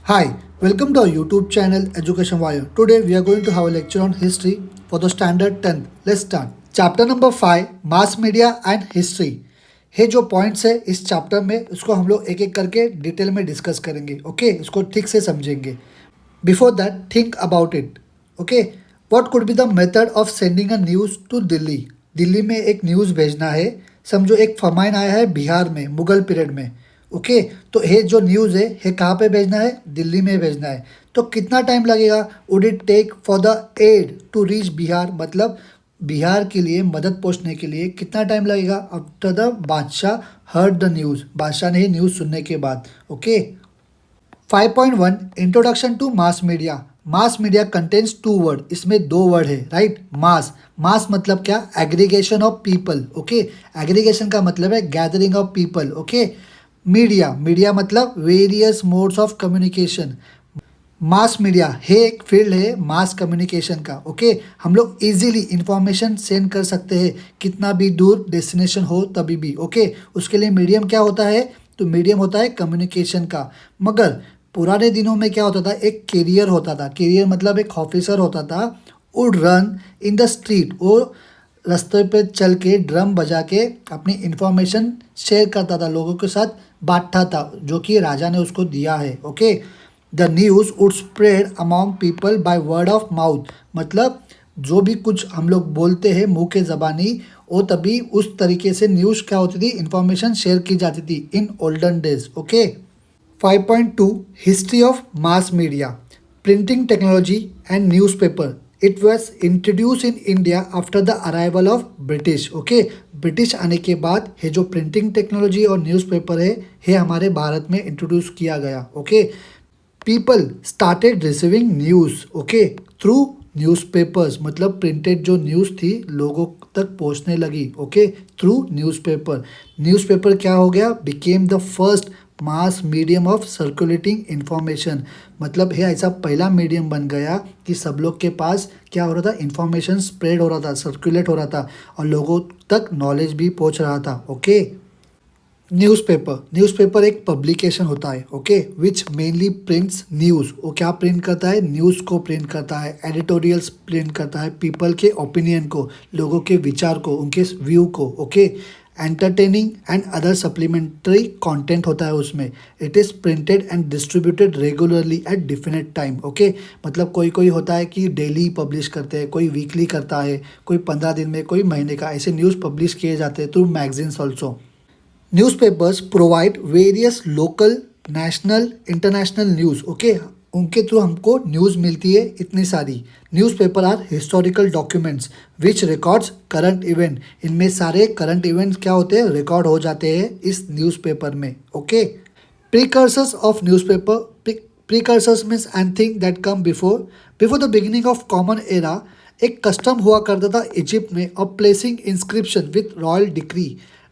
Hi, welcome to our YouTube channel Education Wire. Today we are going to have a lecture on history for the standard 10th. Let's start. Chapter number 5 Mass Media and History. ये जो points है इस chapter में उसको हम लोग एक एक करके डिटेल में डिस्कस करेंगे. ओके, इसको ठीक से समझेंगे. Before that think about it. Okay, what could be the method of sending a news to Delhi. Delhi में एक न्यूज़ भेजना है. समझो एक फरमान आया है बिहार में मुगल पीरियड में. ओके, तो ये जो न्यूज़ है ये कहाँ पे भेजना है, दिल्ली में भेजना है. तो कितना टाइम लगेगा, would it take for the ad to reach Bihar, मतलब बिहार के लिए मदद पहुंचने के लिए कितना टाइम लगेगा. आफ्टर द बादशाह हर्ड द न्यूज़, बादशाह ने ये न्यूज़ सुनने के बाद. Okay, 5.1 introduction to mass media. Mass media contains two word, इसमें दो वर्ड है राइट. मास, मास मतलब क्या, aggregation of people. Okay, aggregation का मतलब है gathering of people. Okay, media, media मतलब various modes of communication. Mass media है एक फील्ड है मास कम्युनिकेशन का. ओके, हम लोग इजीली इंफॉर्मेशन सेंड कर सकते हैं कितना भी दूर डेस्टिनेशन हो तभी भी. ओके, उसके लिए मीडियम क्या होता है, तो मीडियम होता है कम्युनिकेशन का. मगर पुराने दिनों में क्या होता था, एक कैरियर होता था. कैरियर मतलब एक ऑफिसर होता था, would run in the street, वो रास्ते पे चल के ड्रम बजा के अपनी इंफॉर्मेशन शेयर करता था, लोगों के साथ बांटता था जो कि राजा ने उसको दिया है. Okay, the news would spread among people by word of mouth, मतलब जो भी कुछ हम लोग बोलते हैं मुंह के ज़बानी, वो तभी उस तरीके से न्यूज़ क्या होती थी, इंफॉर्मेशन शेयर की जाती थी in olden days. Okay, 5.2 history of mass media. Printing technology and newspaper. It was introduce in India after the arrival of British. Okay, British आने के बाद ये जो प्रिंटिंग टेक्नोलॉजी और न्यूज़पेपर है ये हमारे भारत में इंट्रोड्यूस किया गया. Okay, people started receiving news okay through newspapers, मतलब प्रिंटेड जो न्यूज़ थी लोगों तक पहुंचने लगी. Okay, through newspaper. न्यूज़पेपर क्या हो गया, became the first mass medium of circulating information, मतलब ये ऐसा पहला मीडियम बन गया कि सब लोग के पास क्या हो रहा था, इंफॉर्मेशन स्प्रेड हो रहा था, सर्कुलेट हो रहा था और लोगों तक नॉलेज भी पहुंच रहा था. Okay, newspaper. न्यूज़पेपर एक पब्लिकेशन होता है. Okay, which mainly prints news. वो क्या प्रिंट करता है, न्यूज़ को प्रिंट करता है, एडिटोरियल्स प्रिंट करता है, पीपल के ओपिनियन को, लोगों के विचार को, उनके व्यू को. Okay, entertaining and other supplementary content होता है उसमें. It is printed and distributed regularly at definite time. Okay, मतलब कोई कोई होता है कि डेली पब्लिश करते हैं, कोई वीकली करता है, कोई 15 दिन में, कोई महीने का, ऐसे न्यूज़ पब्लिश किए जाते हैं through magazines also. Newspapers provide various local, national, international news. Okay, उनके थ्रू हमको न्यूज़ मिलती है इतनी सारी. Newspaper are historical documents which records current event. इनमें सारे करंट इवेंट्स क्या होते हैं, रिकॉर्ड हो जाते हैं इस न्यूज़पेपर में. Okay, precursors of newspaper. Precursors means anything that come before the beginning of common era. एक कस्टम हुआ करता था इजिप्ट में of placing inscription with royal decree.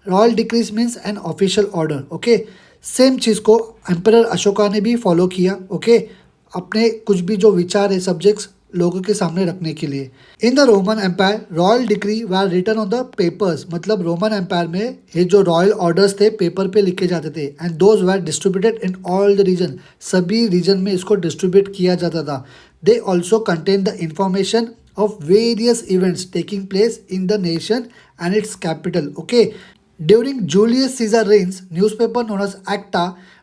Royal decrees means an official order. Okay, same चीज़ को emperor Ashoka ने भी follow किया. ओके, अपने कुछ भी जो विचार है सब्जेक्ट्स लोगों के सामने रखने के लिए. In the Roman empire royal decree were written on the papers, मतलब रोमन एम्पायर में ये जो रॉयल ऑर्डर्स थे पेपर पे लिखे जाते थे. And those were distributed in all the region, सभी रीजन में इसको डिस्ट्रीब्यूट किया जाता था. They also contain the information of various events taking place in the nation and its capital. Okay, during Julius Caesar reigns, newspaper known as acta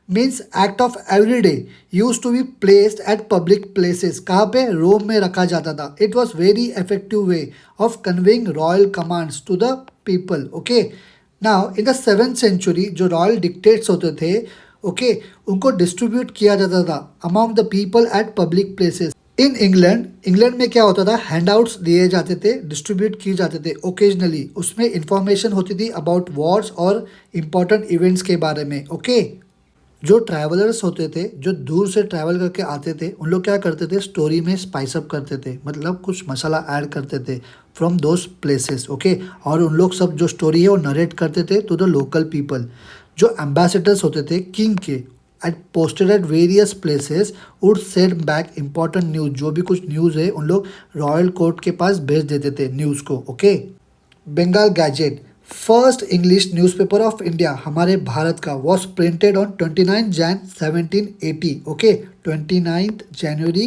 means act of every day used to be placed at public places. कहाँ पे, रोम में रखा जाता था. It was very effective way of conveying royal commands to the people. Okay, now in the 7th century जो royal dictates होते थे, okay, उनको distribute किया जाता था among the people at public places. In England में क्या होता था, हैंडआउट्स दिए जाते थे, डिस्ट्रीब्यूट किए जाते थे ओकेजनली. उसमें इंफॉर्मेशन होती थी अबाउट वॉर्स और इम्पोर्टेंट इवेंट्स के बारे में. ओके, जो ट्रैवलर्स होते थे, जो दूर से ट्रैवल करके आते थे, उन लोग क्या करते थे, स्टोरी में स्पाइस अप करते थे, मतलब कुछ मसाला ऐड करते थे फ्रॉम दोज प्लेसेस. ओके, और उन लोग सब जो स्टोरी है वो नरेट करते थे टू द लोकल पीपल. जो एम्बेसडर्स होते थे किंग के at posted at various places would send back important news. जो भी कुछ न्यूज़ है उन लोग रॉयल कोर्ट के पास भेज देते थे न्यूज़ को. Okay, Bengal gazette first English newspaper of India, हमारे भारत का, was printed on 29 Jan 1780, okay, 29 जनवरी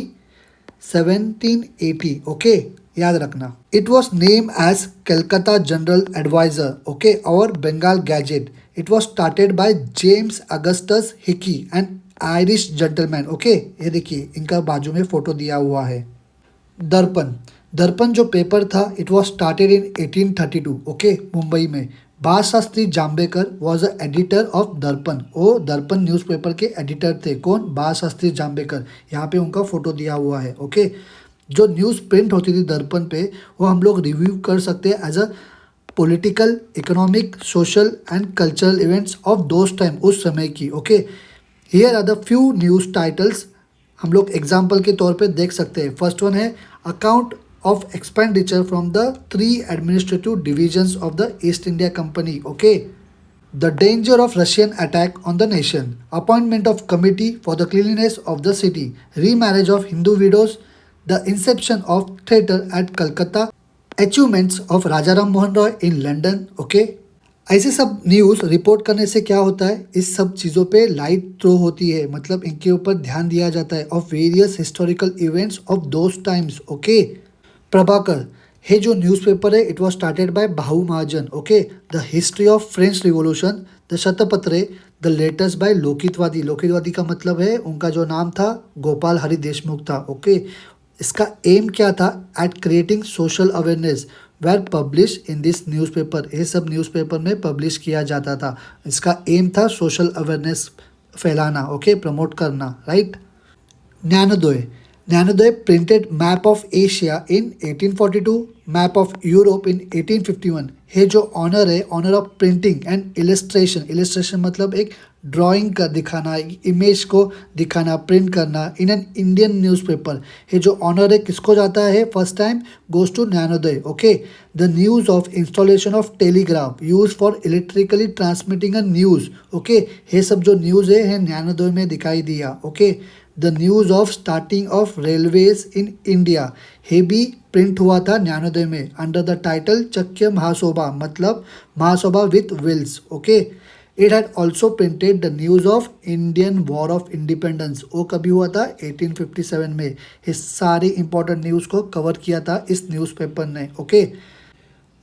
1780, ओके, याद रखना। It was name as Calcutta general adviser, okay, और Bengal gazette. It was started by James Augustus Hicky and Irish gentleman, okay. ये देखिए इनका बाजू में फोटो दिया हुआ है। दर्पण, दर्पण जो पेपर था, it was started in 1832, okay, Mumbai में। Bal Shastri Jambhekar was a editor of Darpan, वो दर्पण न्यूज़पेपर के एडिटर थे। कौन? बाल शास्त्री जाम्बेकर। यहाँ पे उनका फोटो दिया हुआ है, ओके। जो न्यूज़ प्रिंट होती थी दर्पण पे, वो हम लोग रिव्यू कर सकते हैं as a political, economic, social and cultural events of those time, उस समय की, okay. Here are the few news titles, हम लोग एग्जाम्पल के तौर पे देख सकते हैं। फर्स्ट वन है account of expenditure from the 3 administrative divisions of the East India Company, okay. The danger of Russian attack on the nation, appointment of committee for the cleanliness of the city, remarriage of Hindu widows, the inception of theatre at Calcutta, achievements of Raja Ram Mohan Roy in London, okay. ऐसे सब news report करने से क्या होता है, इस सब चीज़ों पे लाइट थ्रो होती है, मतलब इनके ऊपर ध्यान दिया जाता है, of various historical events of those times, okay. Prabhakar, हे जो न्यूज़पेपर है, it was started by Bhau Mahajan, okay. The history of French revolution, the Shatapatre, the latest by Lokhitwadi. Lokhitwadi का मतलब है, उनका जो नाम था गोपाल हरि देशमुख था, ओके। इसका एम क्या था? At creating social awareness were publish in this newspaper, ये सब न्यूज़पेपर में पब्लिश किया जाता था। इसका एम था सोशल अवेयरनेस फैलाना, ओके, प्रमोट करना, right. Gyanodaya, Gyanodaya printed map of Asia in 1842, map of Europe in 1851। ये जो ऑनर है, honour of printing and illustration, illustration मतलब एक ड्राइंग का दिखाना, इमेज को दिखाना, प्रिंट करना इन एन इंडियन न्यूज़पेपर। ये जो ऑनर है किसको जाता है? First time goes to Dnyanodaya, okay. The news of installation of telegraph used for electrically transmitting a news, okay. ये सब जो न्यूज़ है ज्ञानोदय में दिखाई दिया, okay. The news of starting of railways in India, ये भी प्रिंट हुआ था ज्ञानोदय में अंडर द टाइटल चक्य महासोभा, मतलब महासोभा with wheels, okay. It had also printed the news of Indian war of independence, वो कभी हुआ था? 1857 में। इस सारी इंपॉर्टेंट न्यूज़ को कवर किया था इस न्यूज़पेपर ने, ओके।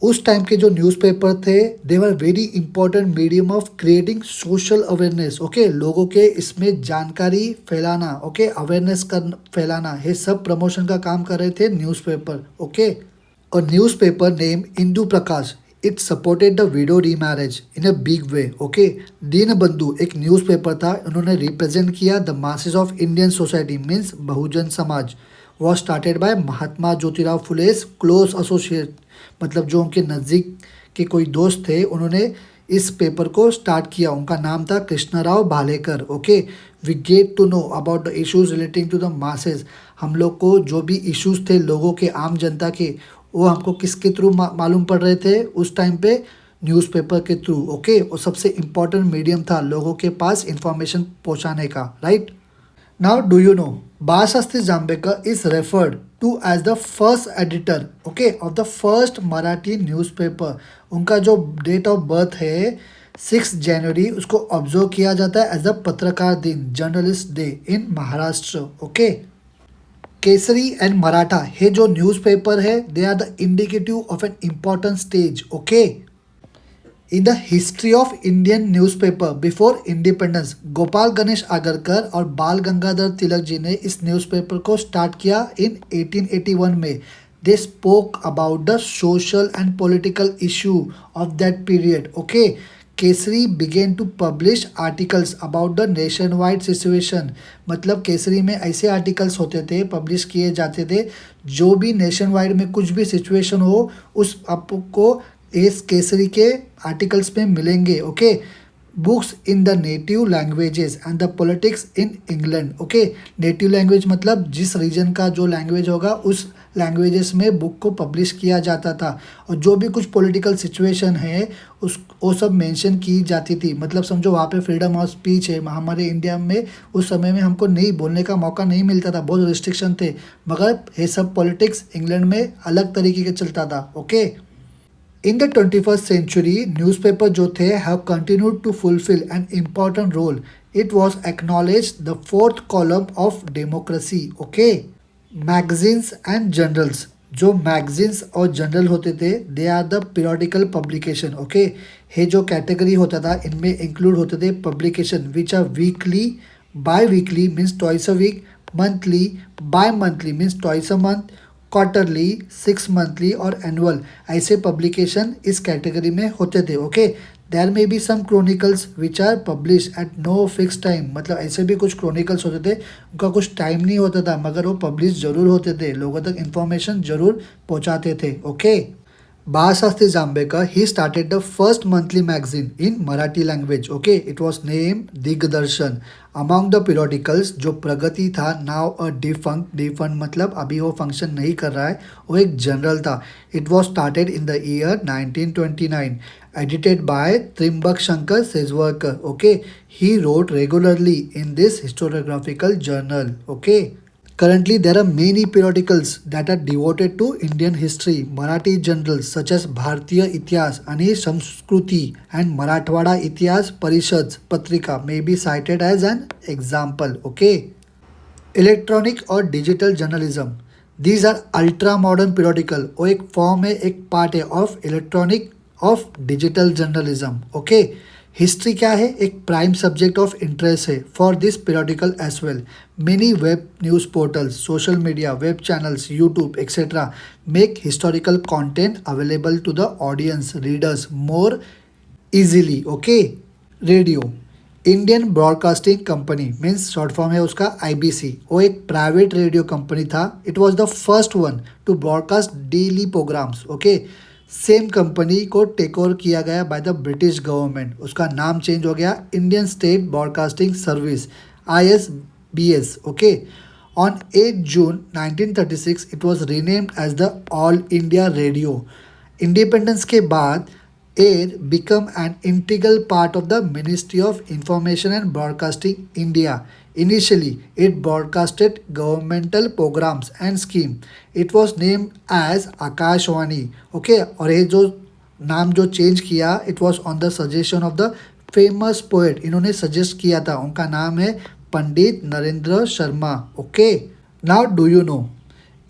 उस टाइम के जो न्यूज़पेपर थे, they were very important medium of creating social awareness, okay. लोगों के इसमें जानकारी फैलाना, ओके, अवेयरनेस कर फैलाना, ये सब प्रमोशन का काम कर रहे थे न्यूज़पेपर, ओके। और newspaper name Indu Prakash, it supported the widow remarriage in a big way, okay. Deenbandhu एक न्यूज़पेपर था, उन्होंने रिप्रेजेंट किया the masses of Indian society, means Bahujan Samaj. Was started by Mahatma Jyotirao Phule's close associate, मतलब जो उनके नज़दीक के कोई दोस्त थे, उन्होंने इस पेपर को स्टार्ट किया। उनका नाम था Krishnarao Bhalekar, okay. We get to know about the issues relating to the masses, हम लोग को जो भी इश्यूज थे लोगों के, आम जनता के, वो हमको किसके थ्रू मालूम पड़ रहे थे उस टाइम पे? न्यूज़पेपर के थ्रू, ओके। और सबसे इम्पॉर्टेंट मीडियम था लोगों के पास इंफॉर्मेशन पहुंचाने का, right. Now do you know Bal Shastri Jambhekar is referred to as the first editor, okay, of the first Marathi newspaper. उनका जो डेट ऑफ बर्थ है 6 जनवरी, उसको ऑब्जर्व किया जाता है as the Patrakar Din, journalist day in Maharashtra, okay. Kesari and Maratha, ये जो न्यूज़पेपर है, they are the indicative of an important stage, okay, in the history of Indian newspaper before independence. Gopal Ganesh Agarkar और बाल गंगाधर तिलक जी ने इस न्यूज़पेपर को स्टार्ट किया इन 1881 में। They spoke about the social and political issue of that period, okay. Kesari began to publish articles about the nationwide situation, मतलब केसरी में ऐसे articles होते थे, पब्लिश किए जाते थे, जो भी नेशन वाइड में कुछ भी सिचुएशन हो, उस आपको इस केसरी के आर्टिकल्स में मिलेंगे, okay. Books in the native languages and the politics in England, okay. Native language मतलब जिस रीजन का जो लैंग्वेज होगा उस लैंग्वेजेस में बुक को पब्लिश किया जाता था, और जो भी कुछ पॉलिटिकल सिचुएशन है उस वो सब मेंशन की जाती थी। मतलब समझो वहाँ पे फ्रीडम ऑफ स्पीच है, हमारे इंडिया में उस समय में हमको नहीं बोलने का मौका नहीं मिलता था, बहुत रिस्ट्रिक्शन थे, मगर ये सब पॉलिटिक्स इंग्लैंड में अलग तरीके के चलता था, okay. In the 21st century, newspaper जो थे have continued to fulfill an important role. It was acknowledged the fourth column of democracy. Okay. Magazines and journals, जो मैगजीन्स और जर्नल होते थे they are the periodical publication. Okay, ये जो category होता था इनमें इंक्लूड होते थे publication which are weekly, biweekly means twice a week, monthly, bimonthly means twice a month, quarterly, 6 monthly और एनुअल. ऐसे पब्लिकेशन इस कैटेगरी में होते थे. Okay, there may be some chronicles which are publish at no fix time. मतलब ऐसे भी कुछ क्रोनिकल्स होते थे, उनका कुछ टाइम नहीं होता था मगर वो पब्लिश जरूर होते थे, लोगों तक इंफॉर्मेशन जरूर पहुंचाते थे. Okay. Bahasasti Jambekar, he started the first monthly magazine in Marathi language. Okay, it was named Digdarshan. Among the periodicals, जो प्रगति था, now a defunct मतलब अभी वो फंक्शन नहीं कर रहा है, वो एक जनरल था. It was started in the year 1929. Edited by Trimbak Shankar Sejwarkar. Okay, he wrote regularly in this historiographical journal. Okay. Currently, there are many periodicals that are devoted to Indian history. Marathi journals such as Bharatiya Ityas, Ani Samskruti, and Marathwada Ityas Parishad Patrika may be cited as an example. Okay. Electronic और digital journalism, these are ultra modern periodical. वो एक form है, एक part है of electronic of digital journalism. Okay. History क्या है, एक prime subject of interest है for this periodical as well. Many web news portals, social media, web channels, YouTube etcetera make historical content available to the audience, readers more easily. Okay. Radio, Indian broadcasting company means short form है उसका IBC. वो एक private radio company था. It was the first one to broadcast daily programmes. Okay. Same company को take over किया गया by the British government. उसका नाम चेंज हो गया Indian State Broadcasting Service, ISBS. Okay. On 8 June 1936 it was renamed as the All India Radio. Independence के बाद AIR become an integral part of the Ministry of Information and Broadcasting India. Initially, it broadcasted governmental programs and scheme. It was named as Akashvani. Okay, और ये जो नाम जो change किया, it was on the suggestion of the famous poet. इन्होंने suggest किया था, उनका नाम है Pandit Narendra Sharma. Okay, now do you know?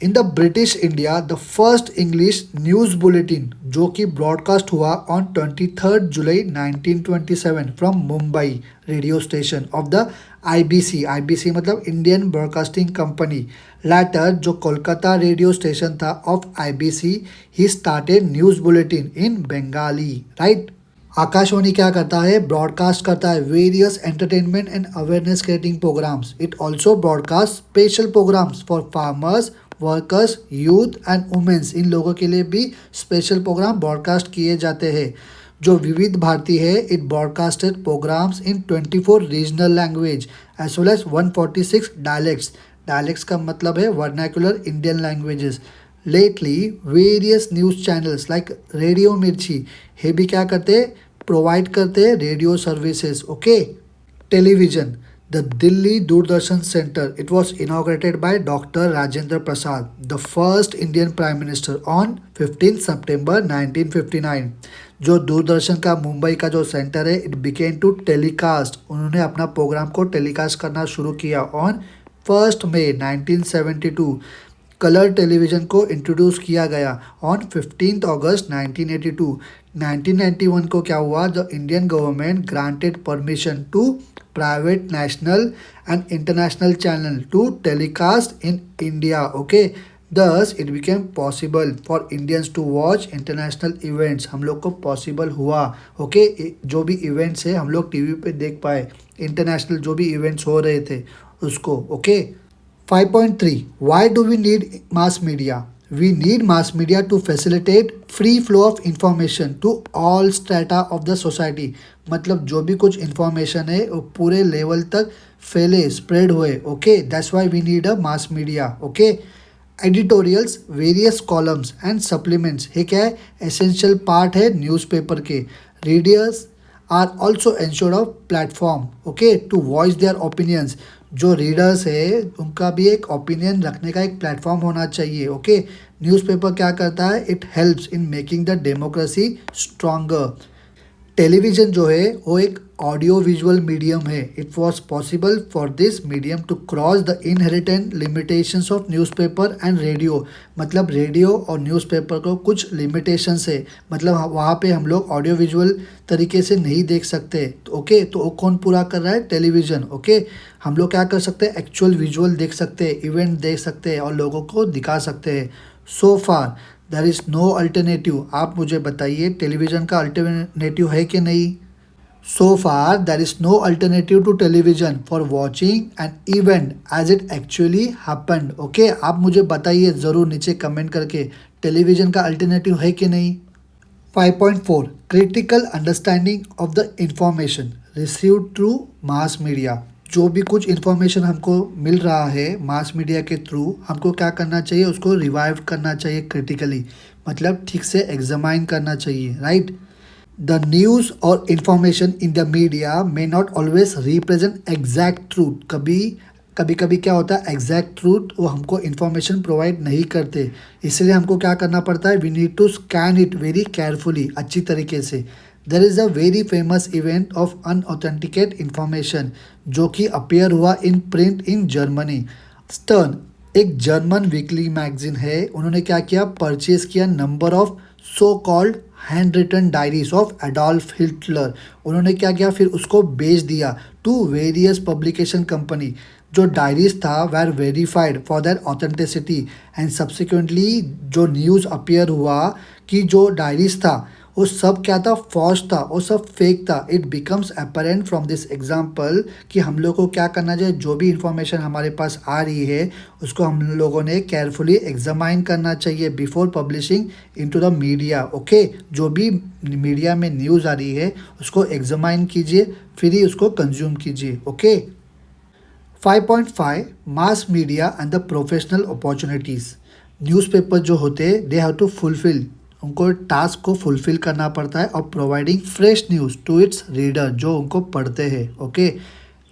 In the British India the first English news bulletin जो कि ब्रॉडकास्ट हुआ on 23 July 1927 from Mumbai radio station of the IBC. IBC मतलब इंडियन ब्रॉडकास्टिंग कंपनी. लैटर जो कोलकाता रेडियो स्टेशन था ऑफ IBC, ही started news bulletin in Bengali. Right. Akashvani क्या करता है, ब्रॉडकास्ट करता है various entertainment and awareness creating programmes. It also broadcast special programmes for farmers, workers, youth and womens. इन लोगों के लिए भी स्पेशल प्रोग्राम ब्रॉडकास्ट किए जाते हैं. जो विविध भारती है, it broadcasted programmes in 24 regional language as well as 146 dialects. Dialects का मतलब है vernacular Indian languages. Lately various news channels like radio Mirchi, ये भी क्या करते, प्रोवाइड करते radio services. Okay. Television, the Delhi Doordarshan Center. It was inaugurated by Dr. Rajendra Prasad, the first Indian Prime Minister on 15 September 1959. जो दूरदर्शन का मुंबई का जो centre है, इट बिकेन टू टेलीकास्ट. उन्होंने अपना प्रोग्राम को टेलीकास्ट करना शुरू किया ऑन 1 मई 1972. कलर टेलीविज़न को इंट्रोड्यूस किया गया ऑन 15 अगस्त 1982. 1991 को क्या हुआ, the Indian government granted permission to private national and international channel to telecast in India. Okay. Thus it became possible for Indians to watch international events. हम लोग को possible हुआ. ओके. जो भी इवेंट्स है हम लोग टीवी पे देख पाए, इंटरनेशनल जो भी इवेंट्स हो रहे थे उसको. Okay. 5.3 Why do we need mass media? We need mass media to facilitate free flow of information to all strata of the society. मतलब जो भी कुछ information है वो पूरे लेवल तक फैले, स्प्रेड हुए. Okay. That's why we need a mass media. Okay. Editorials, various columns and supplements, ये क्या है, एसेंशियल पार्ट है न्यूज़पेपर के. Readers are also ensured of platform. Okay. To voice their opinions. जो रीडर्स है उनका भी एक ओपिनियन रखने का एक प्लेटफॉर्म होना चाहिए। ओके, न्यूज़पेपर क्या करता है, it helps in making the democracy stronger. Television जो है वो एक ऑडियो विजुअल मीडियम है। It was possible for this medium to cross the inherent limitations of newspaper and radio. मतलब रेडियो और न्यूज़पेपर को कुछ लिमिटेशंस है, मतलब वहाँ पे हम लोग ऑडियो विजुअल तरीके से नहीं देख सकते। तो ओके, तो वो कौन पूरा कर रहा है, टेलीविज़न। ओके, हम लोग क्या कर सकते हैं, एक्चुअल विजुअल देख सकते हैं, इवेंट देख सकते हैं और लोगों को दिखा सकते हैं। So far there is no alternative. आप मुझे बताइए टेलीविज़न का अल्टरनेटिव है कि नहीं। So far there is no alternative to television for watching an event as it actually happened. Okay, आप मुझे बताइए ज़रूर नीचे कमेंट करके टेलीविज़न का अल्टरनेटिव है कि नहीं। 5.4 critical understanding of the information received through mass media. जो भी कुछ इन्फॉर्मेशन हमको मिल रहा है मास मीडिया के थ्रू, हमको क्या करना चाहिए, उसको रिवाइव करना चाहिए क्रिटिकली, मतलब ठीक से एग्जामाइन करना चाहिए, राइट। द न्यूज़ और information in the media may not always represent exact truth. कभी कभी क्या होता है, एग्जैक्ट ट्रूथ वो हमको इन्फॉर्मेशन प्रोवाइड नहीं करते, इसलिए हमको क्या करना पड़ता है, we need to scan it very carefully, अच्छी तरीके से। There is a very famous event of unauthenticate information जो कि अपियर हुआ in print in Germany. Stern एक जर्मन वीकली मैगजीन है, उन्होंने क्या किया, परचेज किया number of so called hand written diaries of Adolf Hitler. उन्होंने क्या किया, फिर उसको बेच दिया टू वेरियस पब्लिकेशन कंपनी। जो डायरीज था were verified for that authenticity and subsequently जो न्यूज़ अपियर हुआ कि जो डायरीज था वो सब क्या था, फॉल्स था, वो सब फेक था। It becomes apparent from this example कि हम लोग को क्या करना चाहिए, जो भी इंफॉर्मेशन हमारे पास आ रही है उसको हम लोगों ने केयरफुली एग्जामाइन करना चाहिए before publishing into the media. Okay, जो भी मीडिया में न्यूज़ आ रही है उसको एग्जामाइन कीजिए, फिर ही उसको कंज्यूम कीजिए। Okay. 5.5 mass media and the professional opportunities. Newspaper जो होते दे हैव टू फुलफिल, उनको टास्क को फुलफिल करना पड़ता है और providing fresh news to its reader जो उनको पढ़ते हैं। ओके,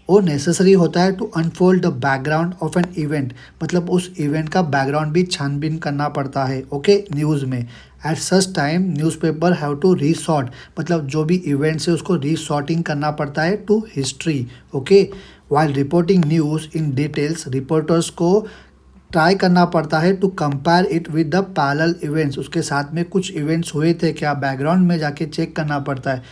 वो नेसेसरी होता है to unfold the background of an event, मतलब उस इवेंट का बैकग्राउंड भी छानबीन करना पड़ता है। ओके, न्यूज़ में at such time newspaper have to resort, मतलब जो भी इवेंट्स है उसको रीसॉर्टिंग करना पड़ता है to history. Okay, while reporting news in details, reporters को ट्राई करना पड़ता है to compare it with the parallel events, उसके साथ में कुछ इवेंट्स हुए थे क्या, बैकग्राउंड में जाके चेक करना पड़ता है।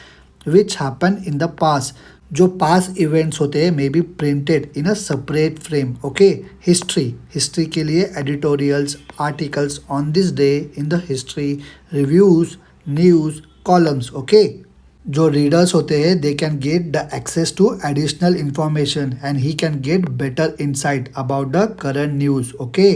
विच हैपन इन द पास, जो पास इवेंट्स होते हैं may be printed in a separate frame. Okay, history के लिए editorials, articles on this day in the history, reviews, news, columns. Okay, जो रीडर्स होते हैं they can get the access to additional information and he can get better insight about the current news. Okay,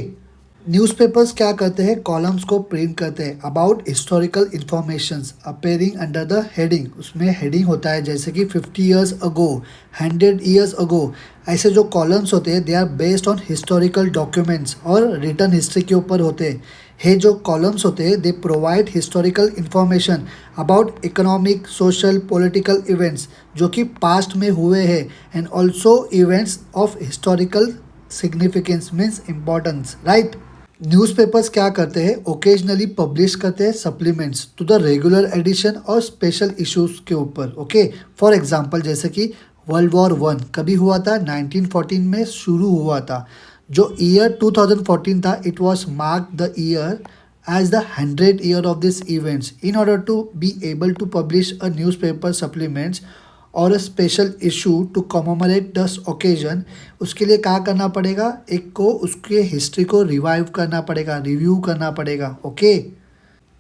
newspapers क्या करते हैं, columns को print करते हैं about historical informations appearing under the heading. उसमें हेडिंग होता है जैसे कि 50 ईयर्स अगो, 100 ईयर्स अगो। ऐसे जो कॉलम्स होते हैं they are based on historical documents और रिटर्न हिस्ट्री के ऊपर होते हैं। ये जो कॉलम्स होते हैं they provide historical information about economic, social, political events जो कि पास्ट में हुए हैं and also events of historical significance means importance, right. Newspapers क्या करते हैं, ओकेजनली पब्लिश करते हैं supplements to the regular edition और स्पेशल इश्यूज के ऊपर। ओके, फॉर एग्जांपल जैसे कि वर्ल्ड वॉर 1 कभी हुआ था, 1914 में शुरू हुआ था। जो ईयर 2014 था, it was mark the year as the 100th year of these events. In order to be able to publish a newspaper supplements or a special issue to commemorate this occasion, उसके लिए क्या करना पड़ेगा, एक को उसके history को revive करना पड़ेगा, रिव्यू करना पड़ेगा। Okay,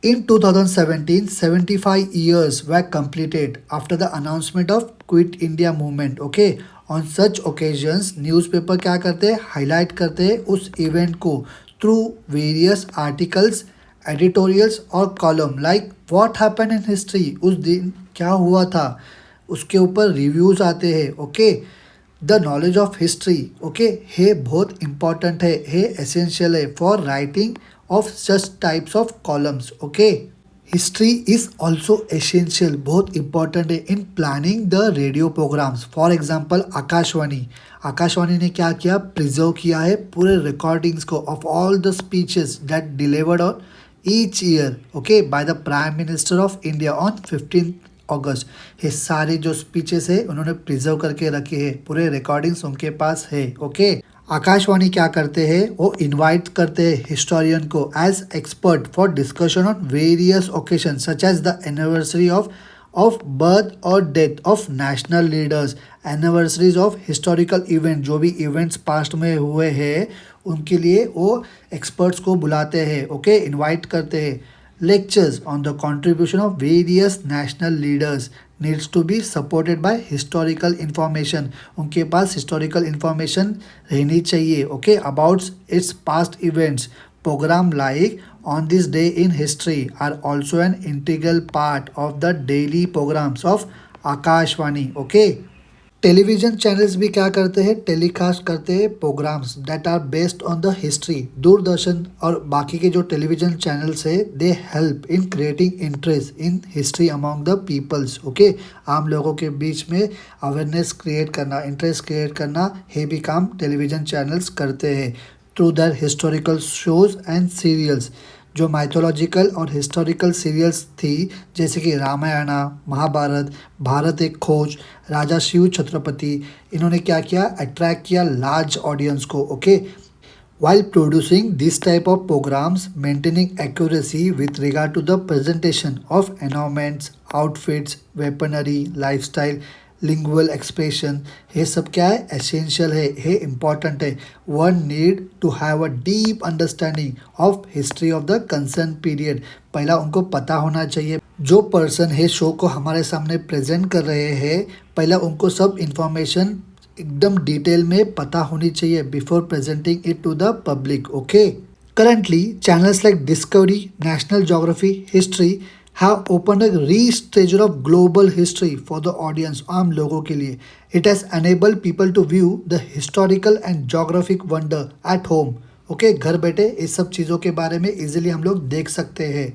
in 2017 75 years were completed after the announcement of Quit India movement. Okay, on such occasions newspaper क्या करते हैं, हाईलाइट करते हैं उस इवेंट को थ्रू वेरियस आर्टिकल्स, एडिटोरियल्स और column like what happen in history, उस दिन क्या हुआ था उसके ऊपर रिव्यूज़ आते हैं। Okay, the knowledge of history, okay, है बहुत इम्पॉर्टेंट है एसेंशियल है for writing of such types of columns. Okay, history is also essential, बहुत इंपॉर्टेंट है in planning the radio programs. For example Akashvani, Akashvani ने क्या किया, प्रिजर्व किया है पूरे रिकॉर्डिंग्स को of all the speeches that delivered on each year, okay, by the prime minister of India on 15 August. ये सारे जो स्पीचेस है उन्होंने प्रिजर्व करके रखे हैं, पूरे रिकॉर्डिंग्स उनके पास है, ओके। आकाशवाणी क्या करते हैं, वो इनवाइट करते हैं हिस्टोरियन को as expert for discussion on various occasion such as the anniversary of birth और death of national leaders, anniversaries of historical event, जो भी इवेंट्स पास्ट में हुए हैं उनके लिए वो एक्सपर्ट्स को बुलाते हैं, ओके, इनवाइट करते हैं। Lectures on the contribution of various national leaders needs to be supported by historical information, उनके पास हिस्टोरिकल इंफॉर्मेशन रहनी चाहिए, okay, about its past events. Program like on this day in history are also an integral part of the daily programs of Akashvani, okay. Television channels भी क्या करते हैं, telecast करते हैं programs that are based on the history. Doordarshan और बाकी के जो टेलीविजन चैनल्स है they help in creating interest in history among the peoples, okay. आम लोगों के बीच में अवेयरनेस क्रिएट करना, इंटरेस्ट क्रिएट करना, ये भी काम टेलीविजन चैनल्स करते हैं through their historical shows and serials. जो माइथोलॉजिकल और हिस्टोरिकल सीरियल्स थी जैसे कि रामायणा, महाभारत, भारत एक खोज, राजा शिव छत्रपति, इन्होंने क्या किया, अट्रैक्ट किया लार्ज ऑडियंस को, okay. While producing this type of programs, maintaining accuracy with regard to the presentation of ornaments, outfits, weaponry, lifestyle, lingual expression, ये सब क्या है, essential है, ये important है। One need to have a deep understanding of history of the concerned period। पहला उनको पता होना चाहिए, जो पर्सन है शो को हमारे सामने प्रेजेंट कर रहे हैं, पहला उनको सब इंफॉर्मेशन एकदम डिटेल में पता होनी चाहिए before presenting it to the public, okay. Currently channels like Discovery, National Geography, History have open a rich treasure of global history for the audience, आम लोगों के लिए। It has enabled people to view the historical and geographic wonder at home, okay. घर बैठे इस सब चीज़ों के बारे में इजीली हम लोग देख सकते हैं।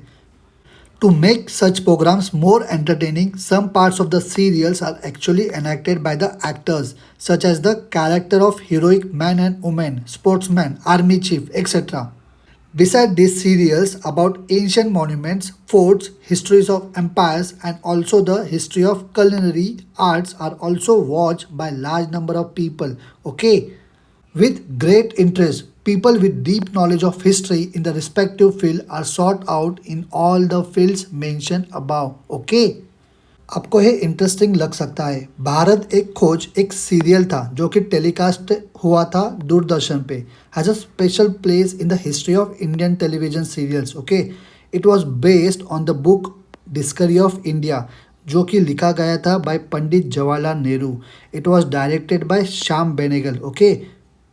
To make such programs more entertaining, some parts of the serials are actually enacted by the actors, such as the character of heroic man and woman, sportsman, army chief, etc. Besides these serials about ancient monuments, forts, histories of empires, and also the history of culinary arts are also watched by large number of people, okay, with great interest. People with deep knowledge of history in the respective field are sought out in all the fields mentioned above, okay। आपको ये interesting लग सकता है, भारत एक खोज एक serial था जो कि टेलीकास्ट हुआ था दूरदर्शन पे, has a special place in the history of Indian television serials, okay. It was based on the book Discovery of India, जो कि लिखा गया था by Pandit Jawaharlal Nehru. It was directed by Shyam Benegal, okay.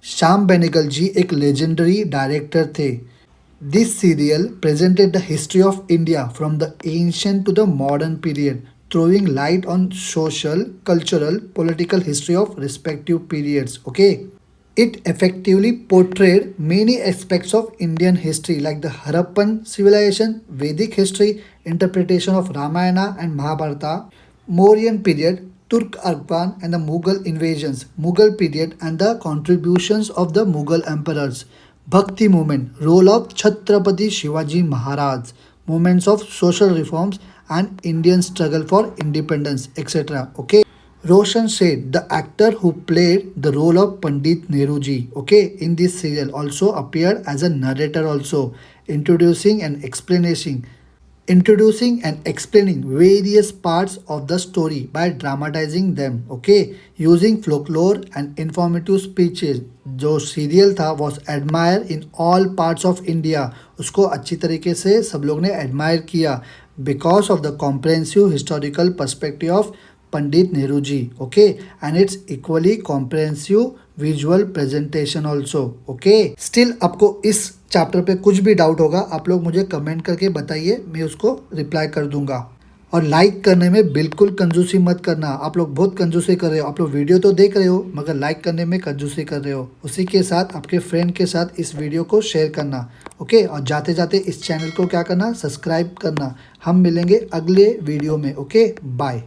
Shyam Benegal ji एक लेजेंडरी डायरेक्टर थे। This serial presented the history of India from the ancient to the modern period, throwing light on social, cultural, political history of respective periods, okay. It effectively portrayed many aspects of Indian history like the Harappan civilization, Vedic history, interpretation of Ramayana and Mahabharata, Mauryan period, Turk Afghan and the Mughal invasions, Mughal period and the contributions of the Mughal emperors, Bhakti movement, role of Chhatrapati Shivaji Maharaj, movements of social reforms and Indian struggle for independence, etc. Okay. Roshan said the actor who played the role of Pandit Nehruji, okay, in this serial also appeared as a narrator also, introducing and explaining various parts of the story by dramatizing them, okay, using folklore and informative speeches. जो serial था was admired in all parts of India, उसको अच्छी तरीके से सब लोग ने admire किया because of the comprehensive historical perspective of Pandit Nehruji, okay, and it's equally comprehensive visual presentation also, okay। Still आपको इस चैप्टर पे कुछ भी डाउट होगा आप लोग मुझे कमेंट करके बताइए, मैं उसको रिप्लाई कर दूंगा। और लाइक करने में बिल्कुल कंजूसी मत करना। आप लोग बहुत कंजूसी कर रहे हो। आप लोग वीडियो तो देख रहे हो मगर लाइक करने में कंजूसी कर रहे हो। उसी के साथ आपके फ्रेंड के साथ इस वीडियो को शेयर करना। ओके, और जाते जाते इस चैनल को क्या करना, सब्सक्राइब करना। हम मिलेंगे अगले वीडियो में। Okay, bye.